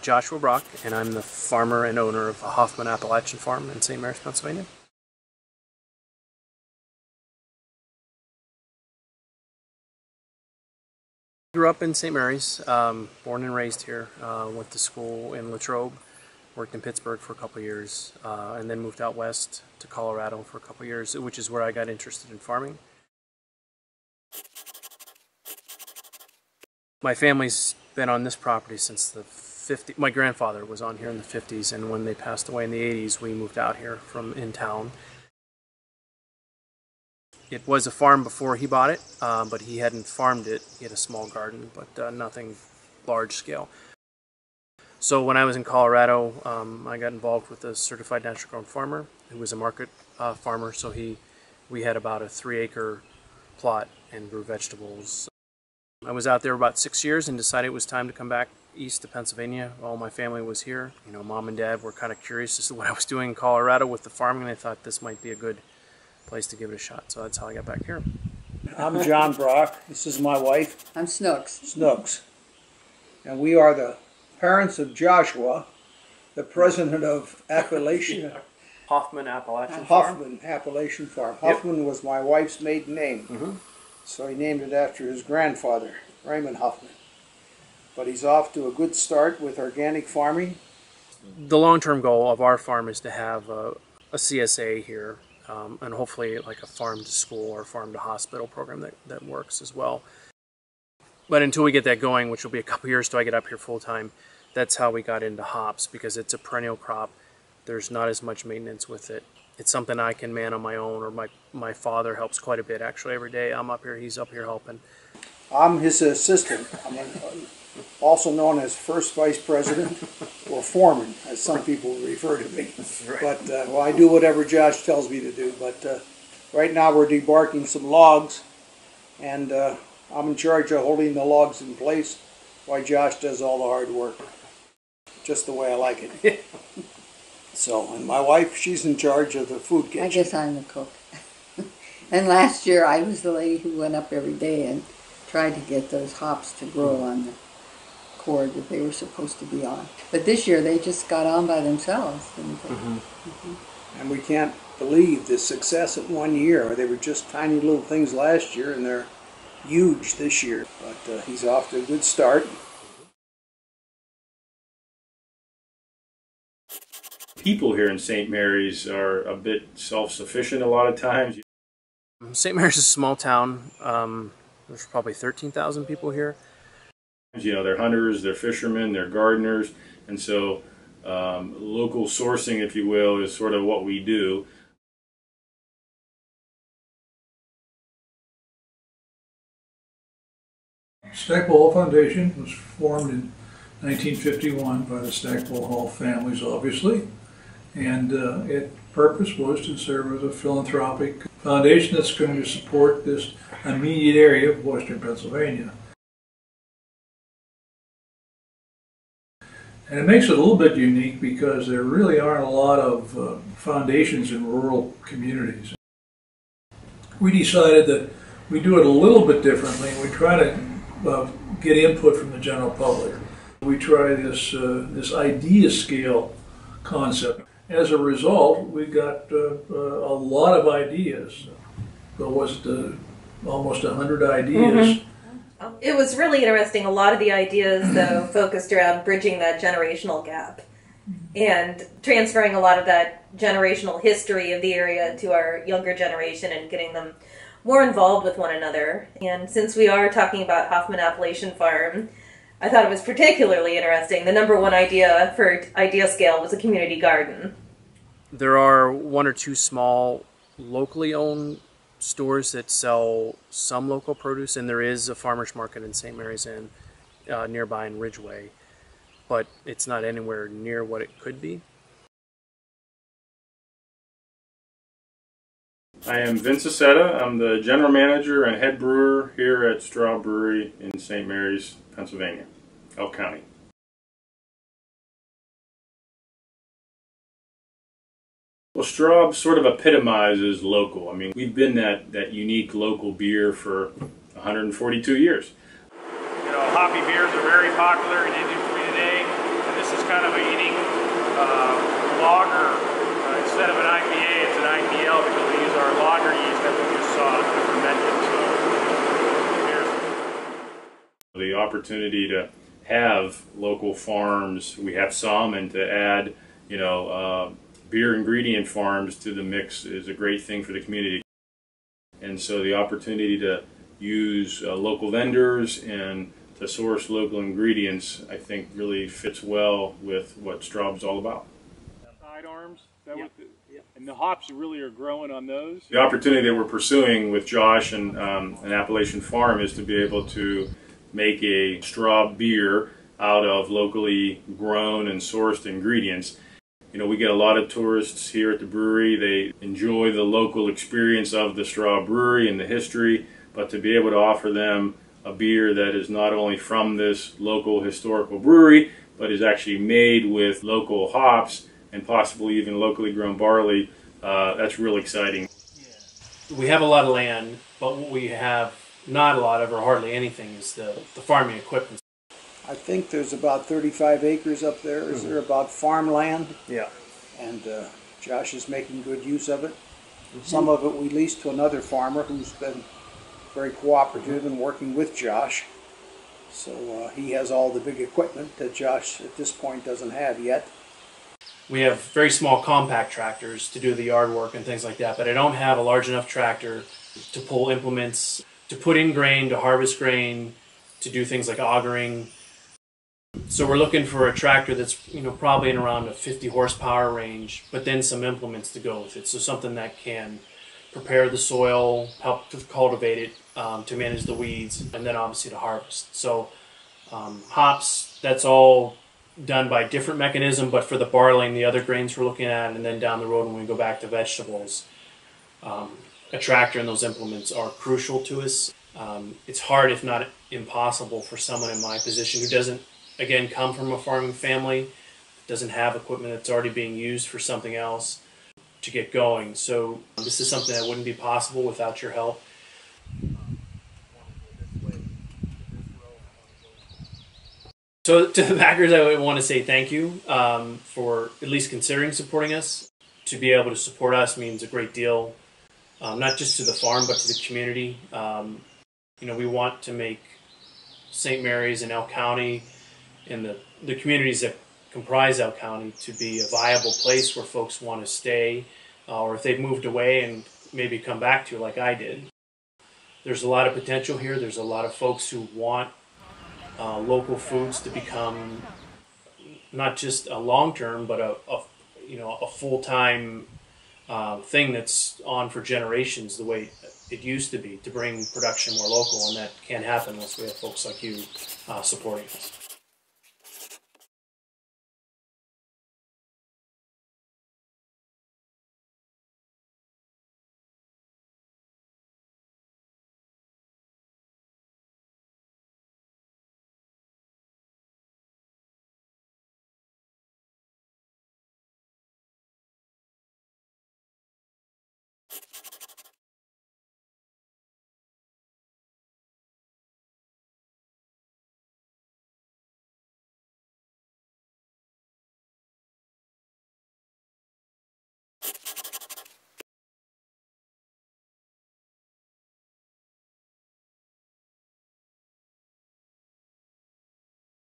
Joshua Brock, and I'm the farmer and owner of a Hoffman Appalachian farm in St. Mary's, Pennsylvania. Grew up in St. Mary's, born and raised here, went to school in Latrobe, worked in Pittsburgh for a couple of years, and then moved out west to Colorado for a couple of years, which is where I got interested in farming. My family's been on this property since the 50s. My grandfather was on here in the 50s, and when they passed away in the 80s, we moved out here from in town. It was a farm before he bought it, but he hadn't farmed it. He had a small garden, but nothing large scale. So when I was in Colorado, I got involved with a certified natural grown farmer who was a market farmer. So we had about a 3-acre plot and grew vegetables. I was out there about 6 years and decided it was time to come back east to Pennsylvania. All my family was here. You know, Mom and Dad were kind of curious as to what I was doing in Colorado with the farming, and they thought this might be a good place to give it a shot. So that's how I got back here. I'm John Brock. This is my wife. I'm Snooks. Snooks. And we are the parents of Joshua, the president of Appalachian. Hoffman Appalachian Farm. Hoffman Appalachian Farm. Yep. Hoffman was my wife's maiden name. So he named it after his grandfather, Raymond Hoffman. But he's off to a good start with organic farming. The long-term goal of our farm is to have a CSA here, and hopefully like a farm-to-school or farm-to-hospital program that works as well. But until we get that going, which will be a couple years till I get up here full-time, that's how we got into hops, because it's a perennial crop. There's not as much maintenance with it. It's something I can man on my own, or my father helps quite a bit actually every day. I'm up here, he's up here helping. I'm his assistant. I'm also known as first vice president or foreman, as some people refer to me. Right. But well, I do whatever Josh tells me to do. But right now we're debarking some logs, and I'm in charge of holding the logs in place while Josh does all the hard work. Just the way I like it. So, and my wife, she's in charge of the food kitchen. I guess I'm the cook. And last year I was the lady who went up every day and tried to get those hops to grow on the cord that they were supposed to be on. But this year they just got on by themselves, didn't they? And we can't believe the success in 1 year. They were just tiny little things last year, and they're huge this year. But he's off to a good start. People here in St. Mary's are a bit self-sufficient a lot of times. St. Mary's is a small town. There's probably 13,000 people here. You know, they're hunters, they're fishermen, they're gardeners, and so local sourcing, if you will, is sort of what we do. Stackpole Hall Foundation was formed in 1951 by the Stackpole Hall families, obviously, and its purpose was to serve as a philanthropic foundation that's going to support this immediate area of western Pennsylvania. And it makes it a little bit unique because there really aren't a lot of foundations in rural communities. We decided that we do it a little bit differently, and we try to get input from the general public. We try this idea scale concept. As a result, we got a lot of ideas. There was almost 100 ideas. It was really interesting. A lot of the ideas, though, focused around bridging that generational gap and transferring a lot of that generational history of the area to our younger generation and getting them more involved with one another. And since we are talking about Hoffman Appalachian Farm, I thought it was particularly interesting. The #1 idea for idea scale was a community garden. There are 1 or 2 small locally owned stores that sell some local produce, and there is a farmer's market in St. Mary's Inn nearby in Ridgeway, but it's not anywhere near what it could be. I am Vince Aceta. I'm the general manager and head brewer here at Straw Brewery in St. Mary's, Pennsylvania, Elk County. Well, Straub sort of epitomizes local. I mean, we've been that unique local beer for 142 years. You know, hoppy beers are very popular in industry today. opportunity to have local farms. We have some, and to add, beer ingredient farms to the mix is a great thing for the community. And so the opportunity to use local vendors and to source local ingredients, I think, really fits well with what Straub's all about. Sidearms, and the hops really are growing on those. The opportunity that we're pursuing with Josh and an Appalachian farm is to be able to make a Straub beer out of locally grown and sourced ingredients. We get a lot of tourists here at the brewery. They enjoy the local experience of the Straub Brewery and the history, but to be able to offer them a beer that is not only from this local historical brewery, but is actually made with local hops and possibly even locally grown barley, that's real exciting. We have a lot of land, but what we have not a lot of, or hardly anything, is the farming equipment. I think there's about 35 acres up there. Is there about farmland? Yeah. And Josh is making good use of it. Some of it we leased to another farmer who's been very cooperative and working with Josh. So he has all the big equipment that Josh at this point doesn't have yet. We have very small compact tractors to do the yard work and things like that, but I don't have a large enough tractor to pull implements, to put in grain, to harvest grain, to do things like augering. So we're looking for a tractor that's probably in around a 50 horsepower range, but then some implements to go with it. So something that can prepare the soil, help to cultivate it, to manage the weeds, and then obviously to harvest. So hops, that's all done by different mechanism, but for the barley and the other grains we're looking at, and then down the road when we go back to vegetables, a tractor and those implements are crucial to us. It's hard, if not impossible, for someone in my position who doesn't, again, come from a farming family, doesn't have equipment that's already being used for something else, to get going. So this is something that wouldn't be possible without your help. So to the backers, I would want to say thank you for at least considering supporting us. To be able to support us means a great deal, not just to the farm, but to the community. We want to make St. Mary's and Elk County and the communities that comprise Elk County to be a viable place where folks want to stay, or if they've moved away and maybe come back to like I did. There's a lot of potential here. There's a lot of folks who want local foods to become not just a long-term, but a full-time thing that's on for generations, the way it used to be, to bring production more local, and that can't happen unless we have folks like you supporting us.